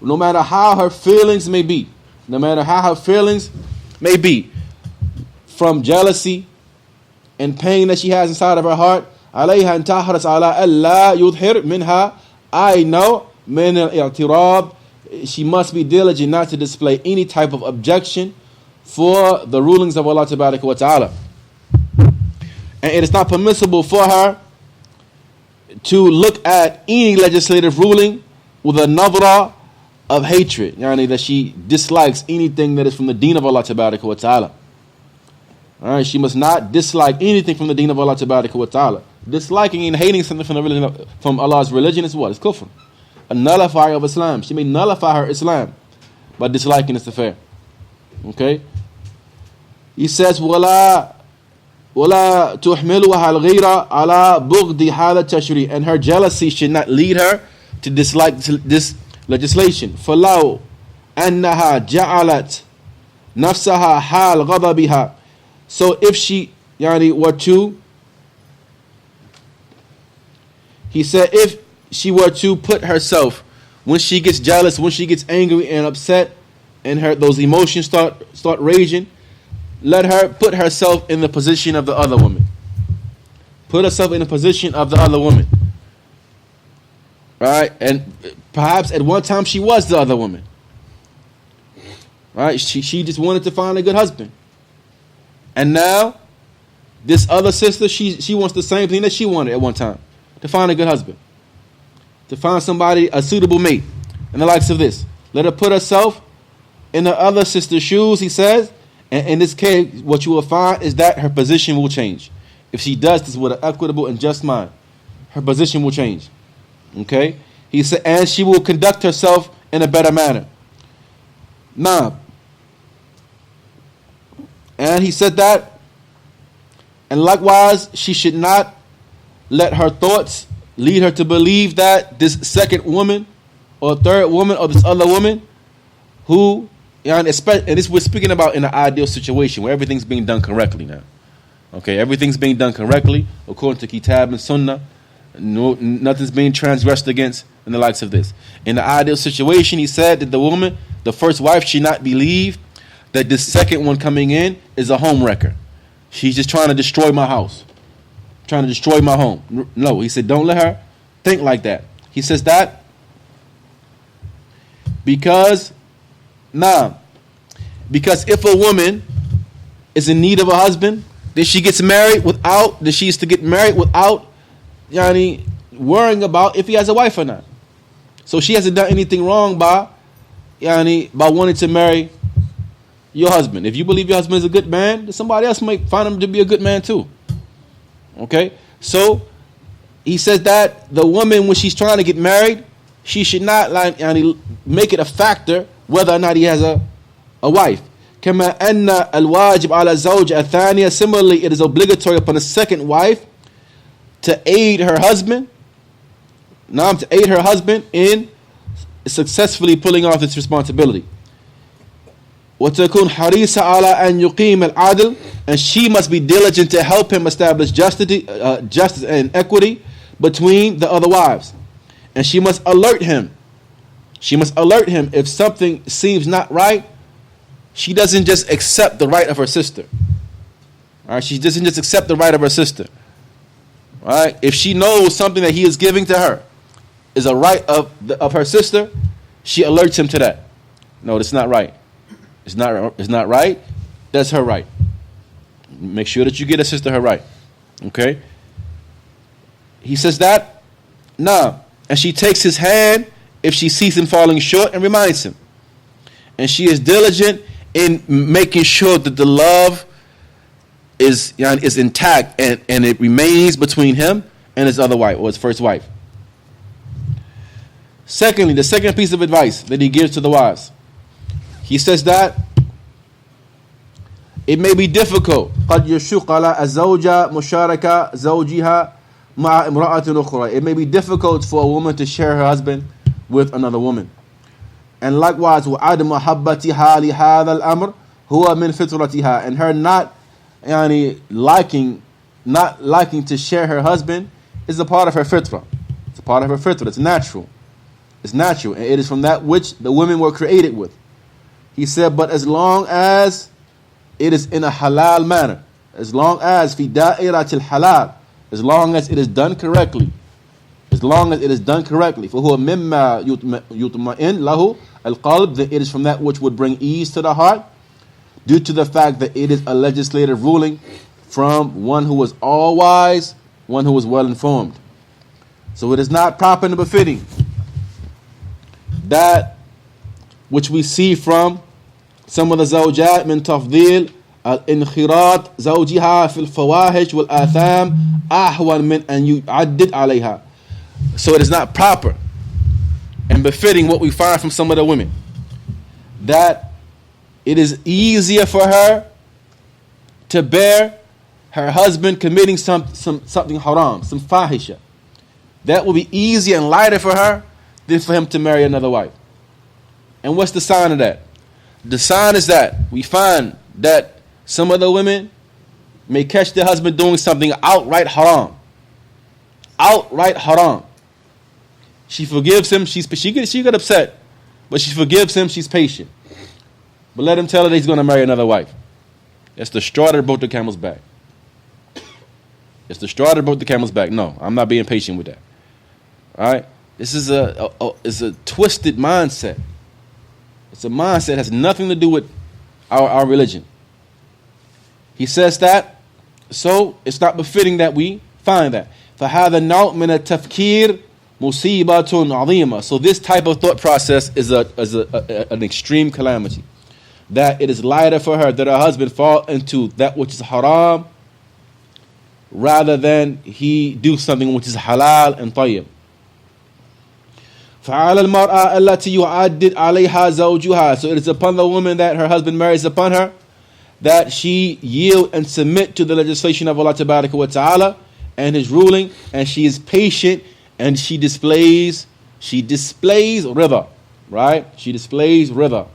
no matter how her feelings may be, from jealousy and pain that she has inside of her heart, عليها أن تحرص على ألا يظهر منها أي من الاعتراض. She must be diligent not to display any type of objection for the rulings of Allah Tabaraka wa Ta'ala. And it is not permissible for her to look at any legislative ruling with a nadra of hatred, that she dislikes anything that is from the deen of Allah Tabaraka wa Ta'ala. Alright, she must not dislike anything from the deen of Allah Tabaraka wa Ta'ala. Disliking and hating something from the religion, from Allah's religion is what? It's kufr. A nullifier of Islam. She may nullify her Islam by disliking this affair. Okay? He says, وَلَا تُحْمِلُهَا الْغِيرَ عَلَى بُغْضِ هَذَا التَّشْرِيعِ. And her jealousy should not lead her to dislike this legislation. فَلَوْ أَنَّهَا جَعَلَتْ نَفْسَهَا حَالَ غَضَبِهَا. So if she were to, he said, if she were to put herself, when she gets jealous, when she gets angry and upset, and those emotions start raging, let her put herself in the position of the other woman. put herself in the position of the other woman. Right? And perhaps at one time she was the other woman. Right? She just wanted to find a good husband. And now, this other sister, she wants the same thing that she wanted at one time. To find a good husband. To find somebody, a suitable mate. And the likes of this. Let her put herself in her other sister's shoes, he says. And in this case, what you will find is that her position will change. If she does this with an equitable and just mind, her position will change. Okay? He said, and she will conduct herself in a better manner. Now, and he said that, and likewise, she should not let her thoughts lead her to believe that this second woman or third woman or this other woman who, and this we're speaking about in an ideal situation where everything's being done correctly now. Okay, everything's being done correctly according to Kitab and Sunnah. No, nothing's being transgressed against and the likes of this. In the ideal situation, he said that the woman, the first wife, should not believe that this second one coming in is a home wrecker. She's just trying to destroy my house, trying to destroy my home. No, he said, don't let her think like that. He says that because if a woman is in need of a husband, then she is to get married without worrying about if he has a wife or not. So she hasn't done anything wrong by wanting to marry your husband. If you believe your husband is a good man, then somebody else might find him to be a good man too. Okay? So he says that the woman, when she's trying to get married, she should not make it a factor whether or not he has a wife. كما أن الواجب على الزوجة الثانية. Similarly, it is obligatory upon a second wife to aid her husband. To aid her husband in successfully pulling off its responsibility. وتكون حريصة على أن يقيم العدل, and she must be diligent to help him establish justice and equity between the other wives. And she must alert him. She must alert him if something seems not right. She doesn't just accept the right of her sister. All right, she doesn't just accept the right of her sister. All right, if she knows something that he is giving to her is a right of her sister, she alerts him to that. No, that's not right. It's not right. That's her right. Make sure that you get a sister her right. Okay? He says that. And she takes his hand if she sees him falling short and reminds him. And she is diligent in making sure that the love is intact and it remains between him and his other wife, or his first wife. Secondly, the second piece of advice that he gives to the wives. He says that it may be difficult. قد يشق على الزوجة مشاركة زوجها مع امرأة أخرى. It may be difficult for a woman to share her husband with another woman. And likewise, وعدم محبتها لهذا الأمر هو من فطرتها. And her not liking to share her husband is a part of her fitrah. It's a part of her fitrah. It's natural. It's natural, and it is from that which the women were created with. He said, but as long as it is in a halal manner, as long as fi da'iratil halal, as long as it is done correctly, for huwa mimma yutma'in lahu al-qalb, then it is from that which would bring ease to the heart, due to the fact that it is a legislative ruling from one who was all wise, one who was well informed. So it is not proper and befitting that which we see from some of the zawjat min tafdil al-inkhirat zawjiha fil fawahish wal atham ahwan min an yu'addid alayha. So it is not proper and befitting what we find from some of the women, that it is easier for her to bear her husband committing something haram, some fahisha. That will be easier and lighter for her than for him to marry another wife. And what's the sign of that? The sign is that we find that some of the women may catch their husband doing something outright haram. Outright haram. She forgives him. She get upset, but she forgives him. She's patient. But let him tell her that he's going to marry another wife. That's the straw that broke the camel's back. It's the straw that broke the camel's back. No, I'm not being patient with that. All right? This is a twisted mindset. It's a mindset that has nothing to do with our religion. He says that, so it's not befitting that we find that. فَهَذَا النَّوْء مِنَ التَّفْكِيرِ مُصِيبَةٌ عَظِيمَةٌ. So this type of thought process is an extreme calamity. That it is lighter for her that her husband fall into that which is haram rather than he do something which is halal and tayyib. فَعَلَى الْمَرْأَةِ الَّتِي يُعَدِّدْ عَلَيْهَا زَوْجُهَا. So it is upon the woman that her husband marries upon her that she yield and submit to the legislation of Allah Tabaraka wa Ta'ala and His ruling, and she is patient and she displays rida, right? She displays rida.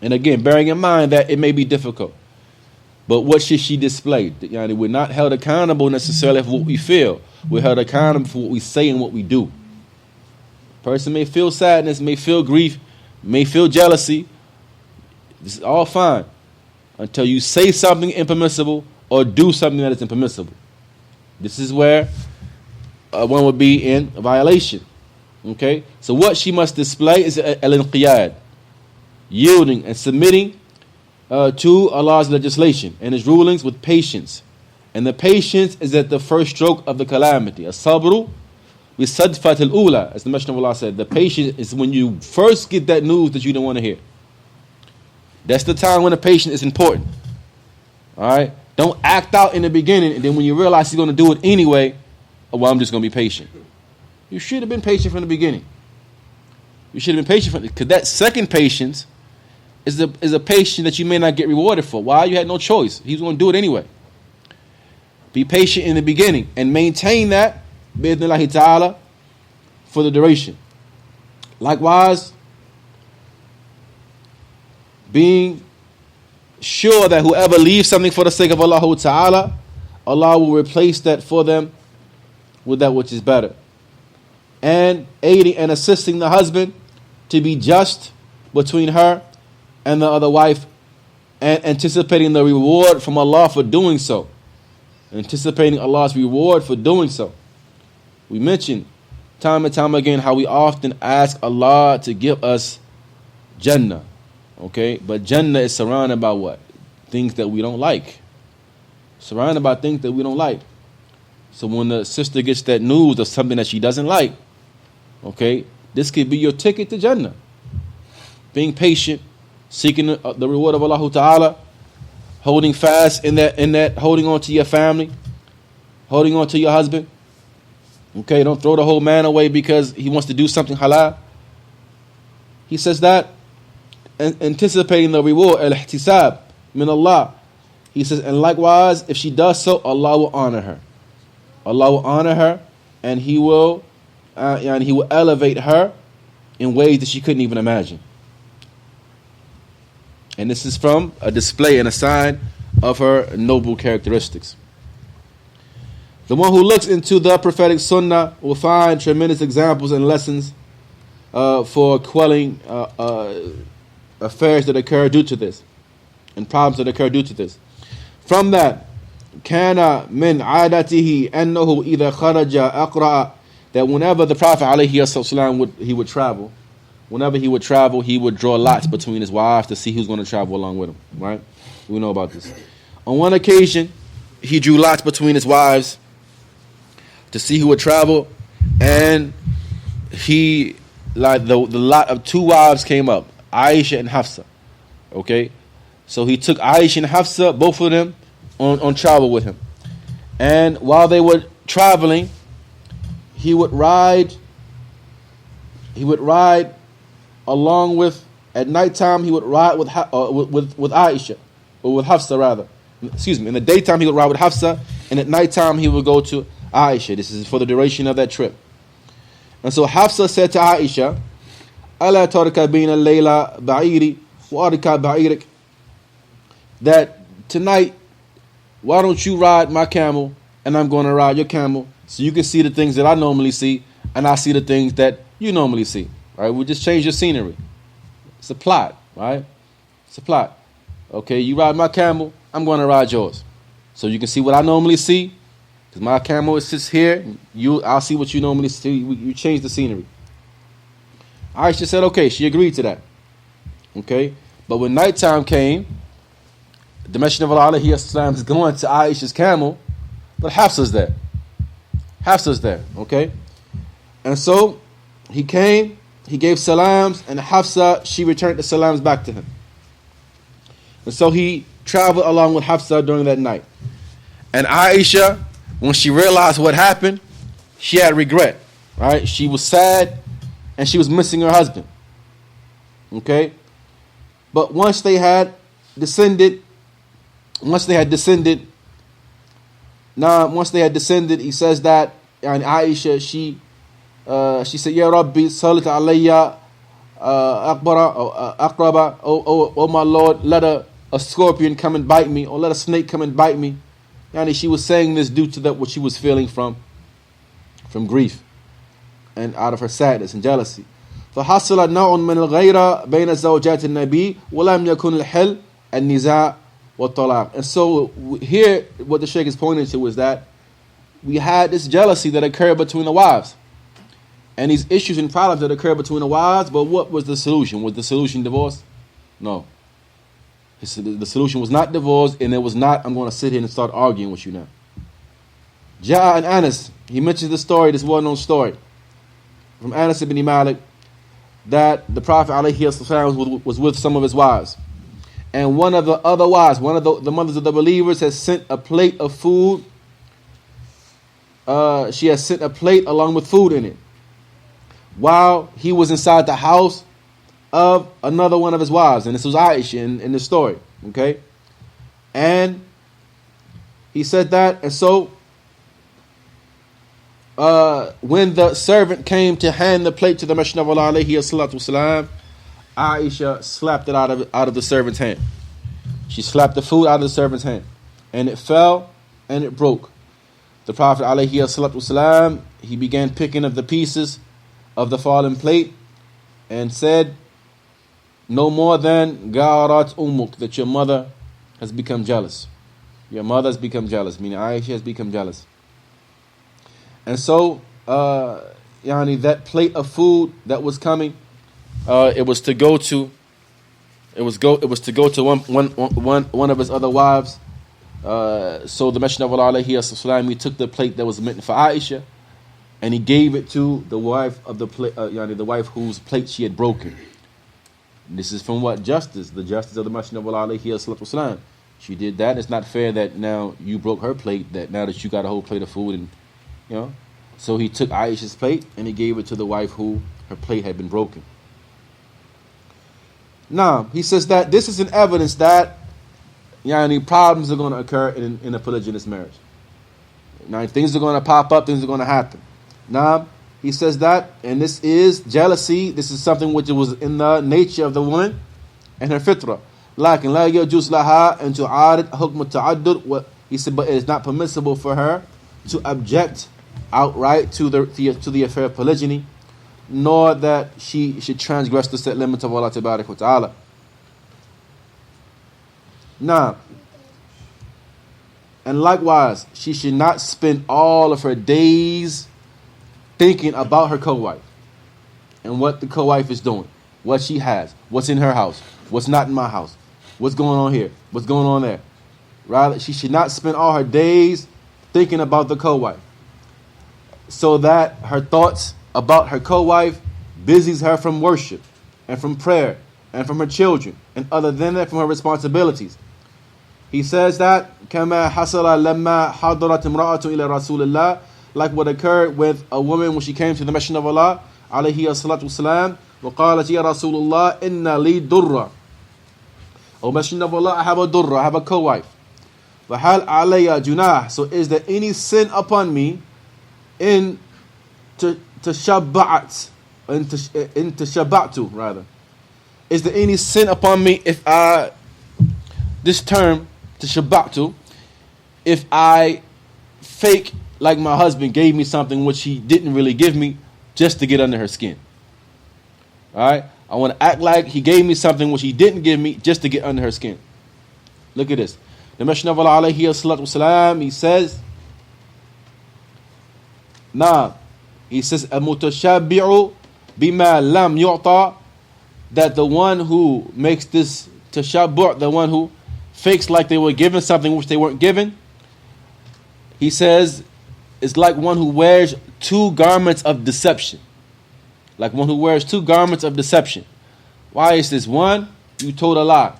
And again, bearing in mind that it may be difficult, but what should she display? We're not held accountable necessarily for what we feel. We're held accountable for what we say and what we do. Person may feel sadness, may feel grief, may feel jealousy. This is all fine until you say something impermissible or do something that is impermissible. This is where one would be in a violation. Okay? So what she must display is al-inqiyad, yielding and submitting to Allah's legislation and His rulings with patience. And the patience is at the first stroke of the calamity. As-sabru bi-sadfat al-ula, as the Messenger of Allah said. The patience is when you first get that news that you don't want to hear. That's the time when the patience is important. All right? Don't act out in the beginning, and then when you realize you're going to do it anyway, oh, well, I'm just going to be patient. You should have been patient from the beginning. You should have been patient because that second patience is a patience that you may not get rewarded for. Why? You had no choice. He was going to do it anyway. Be patient in the beginning and maintain that bi'idhnillahi ta'ala for the duration. Likewise, being sure that whoever leaves something for the sake of Allah Ta'ala, Allah will replace that for them with that which is better. And aiding and assisting the husband to be just between her and the other wife, and anticipating the reward from Allah for doing so. Anticipating Allah's reward for doing so. We mentioned time and time again how we often ask Allah to give us Jannah. Okay, but Jannah is surrounded by what? Things that we don't like. Surrounded by things that we don't like. So when the sister gets that news of something that she doesn't like, okay, this could be your ticket to Jannah. Being patient, seeking the reward of Allah Ta'ala, holding fast in that, holding on to your family, holding on to your husband. Okay, don't throw the whole man away because he wants to do something halal. He says that. Anticipating the reward, al-ihtisab min Allah. He says, and likewise, if she does so, Allah will honor her. Allah will honor her, and He will elevate her in ways that she couldn't even imagine. And this is from a display and a sign of her noble characteristics. The one who looks into the prophetic sunnah will find tremendous examples and lessons for quelling affairs that occur due to this, and problems that occur due to this. From that, kana min adatihi annahu idha kharaja aqra, that whenever the Prophet alayhi would travel, whenever he would travel, he would draw lots between his wives to see who's going to travel along with him. Right? We know about this. On one occasion, he drew lots between his wives to see who would travel, and the lot of two wives came up. Aisha and Hafsa. Okay? So he took Aisha and Hafsa, both of them, on travel with him. And while they were traveling, he would ride along with, at nighttime he would ride with Aisha, or with Hafsa rather. Excuse me, in the daytime he would ride with Hafsa, and at nighttime he would go to Aisha. This is for the duration of that trip. And so Hafsa said to Aisha, ألا تركبين الليلة بعيري وأركب بعيرك, that tonight, why don't you ride my camel and I'm going to ride your camel so you can see the things that I normally see and I see the things that you normally see. Right? We'll just change your scenery. It's a plot, right? It's a plot. Okay, you ride my camel, I'm going to ride yours. So you can see what I normally see Because my camel sits here. I'll see what you normally see. You change the scenery. Aisha said, okay. She agreed to that. Okay. But when nighttime came, the Messenger of Allah is going to Aisha's camel, but Hafsa's there. Hafsa's there. Okay. And so he came, he gave salams, and Hafsa, she returned the salams back to him. And so he traveled along with Hafsa during that night. And Aisha, when she realized what happened, she had regret. Right? She was sad and she was missing her husband. Okay? But once they had descended, he says that, and Aisha, she said, Ya Rabbi, salit alayya aqraba, oh my Lord, let a scorpion come and bite me, or let a snake come and bite me. Yani she was saying this due to what she was feeling from grief and out of her sadness and jealousy. فحصل نوع من الغيرة بين زوجات النبي ولم يكن الحل النزاع والطلاق. And so here what the Shaykh is pointing to is that we had this jealousy that occurred between the wives. And these issues and problems that occurred between the wives, but what was the solution? Was the solution divorce? No. The solution was not divorce, and it was not, I'm going to sit here and start arguing with you now. Ja'a and Anas, he mentions the story, this well-known story, from Anas ibn Malik, that the Prophet ﷺ was with some of his wives. And one of the other wives, one of the mothers of the believers, has sent a plate of food. She has sent a plate along with food in it, while he was inside the house of another one of his wives. And this was Aisha in the story. Okay? And he said that. And so when the servant came to hand the plate to the Messenger of Allah alayhi salatu wasalam, Aisha slapped it out of the servant's hand. She slapped the food out of the servant's hand. And it fell and it broke. The Prophet alayhi salatu wasalam, he began picking up the pieces of the fallen plate and said, no more than garat umuk, that your mother has become jealous. Your mother has become jealous, meaning Aisha has become jealous. And so, that plate of food that was coming, it was to go to one of his other wives. So the Messenger of Allah alayhi sallam, he took the plate that was meant for Aisha, and he gave it to the wife of the wife whose plate she had broken. This is from what? Justice, the justice of the Masjid of Allah alayhi salatu. She did that. It's not fair that now you broke her plate, that now that you got a whole plate of food, and so he took Aisha's plate and he gave it to the wife who her plate had been broken. Now, he says that this is an evidence that problems are going to occur in a polygynous marriage. Now, things are going to pop up, things are going to happen. Now, he says that, and this is jealousy. This is something which was in the nature of the woman and her fitrah. لكن لا يجوز لها أن تعارض حكم التعدد. He said, but it is not permissible for her to object outright to the affair of polygyny, nor that she should transgress the set limits of Allah Tabarak wa Ta'ala. Now, and likewise, she should not spend all of her days thinking about her co-wife and what the co-wife is doing, what she has, what's in her house, what's not in my house, what's going on here, what's going on there. Rather, she should not spend all her days thinking about the co-wife, so that her thoughts about her co-wife busies her from worship and from prayer and from her children, and other than that, from her responsibilities. He says that كما حصل لما حضرت امرأة إلى رسول الله, like what occurred with a woman when she came to the Messenger of Allah alayhi salatu wasalam, وقالت يا رسول الله إن لي درة, O Messenger of Allah, I have a durra, I have a co-wife. فهل علي جناح, so is there any sin upon me in tashabba'at, in tashabba'tu rather, is there any sin upon me if I, this term tashabba'tu, if I fake like my husband gave me something which he didn't really give me, just to get under her skin. Alright? I want to act like he gave me something which he didn't give me, just to get under her skin. Look at this. The Messenger of Allah alayhi salatu wasalam, he says Nah, he says, "Al-mutashabbi'u bima lam yu'ta," that the one who makes this tashabbu', the one who fakes like they were given something which they weren't given, he says, it's like one who wears two garments of deception. Like one who wears two garments of deception. Why is this? One, you told a lie.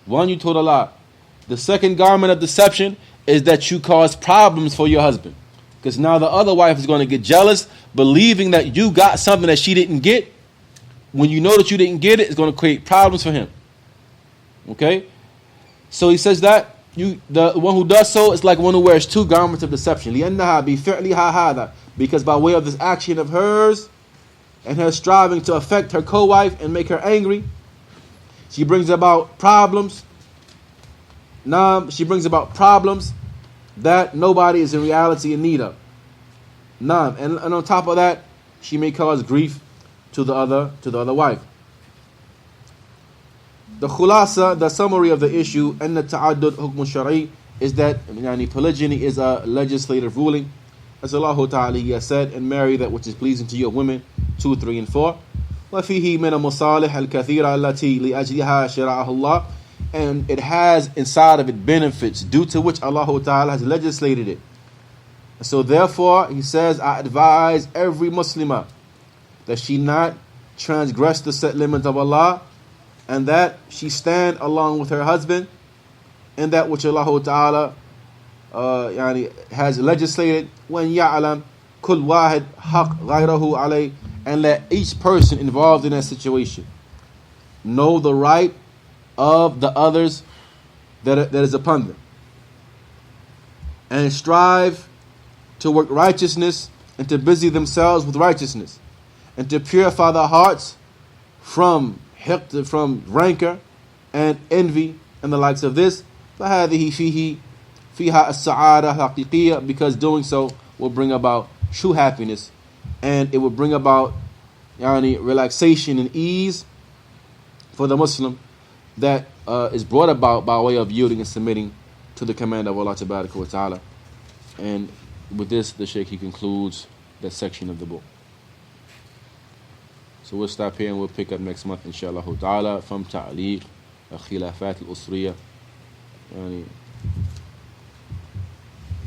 One, you told a lie. The second garment of deception is that you cause problems for your husband. Because now the other wife is going to get jealous, believing that you got something that she didn't get. When you know that you didn't get it, it's going to create problems for him. Okay? So he says that the one who does so is like one who wears two garments of deception. لِأَنَّهَا بِفِعْلِهَا هَذَا, because by way of this action of hers and her striving to affect her co-wife and make her angry, she brings about problems. She brings about problems that nobody is in reality in need of. And on top of that, she may cause grief to the other wife. The khulasa, the summary of the issue, and the ta'addud hukm shari, is that polygyny is a legislative ruling. As Allah Ta'ala has said, and marry that which is pleasing to you of women, 2, 3, and 4. وَفِيهِ مِنَ مُصَالِحَ الْكَثِيرَ الَّتِي لِأَجْلِهَا شَرَعَهُ اللَّهِ, and it has inside of it benefits due to which Allah Ta'ala has legislated it. So therefore, he says, I advise every Muslimah that she not transgress the set limits of Allah, and that she stand along with her husband in that which Allah Ta'ala has legislated. When ya'lam kul wahid haq ghayrahu alayh, and let each person involved in that situation know the right of the others that is upon them, and strive to work righteousness and to busy themselves with righteousness, and to purify their hearts from rancor and envy and the likes of this. فَهَذِهِ فِيهَا السَّعَادَةَ حَقِيقِيَّةً, because doing so will bring about true happiness, and it will bring about relaxation and ease for the Muslim that is brought about by way of yielding and submitting to the command of Allah Tabaraka wa Ta'ala. And with this, the Shaykh, he concludes that section of the book. So we'll stop here and we'll pick up next month, inshallah ta'ala, from ta'liq al-khilafat al-usriya,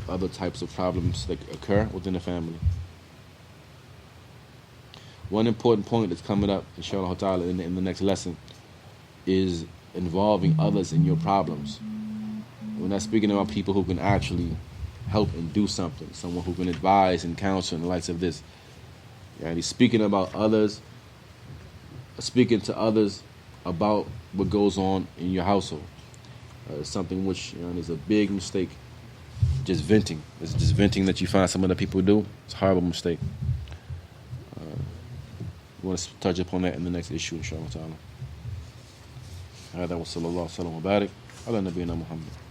other types of problems that occur within the family. One important point that's coming up, inshallah ta'ala, in the next lesson is involving others in your problems. We're not speaking about people who can actually help and do something, someone who can advise and counsel and the likes of this. And he's speaking about others, speaking to others about what goes on in your household. Something which is a big mistake. Just venting. It's just venting that you find some other people do. It's a horrible mistake. We want to touch upon that in the next issue, inshallah ta'ala. هذا وصلى الله وسلم وبارك على نبينا محمد.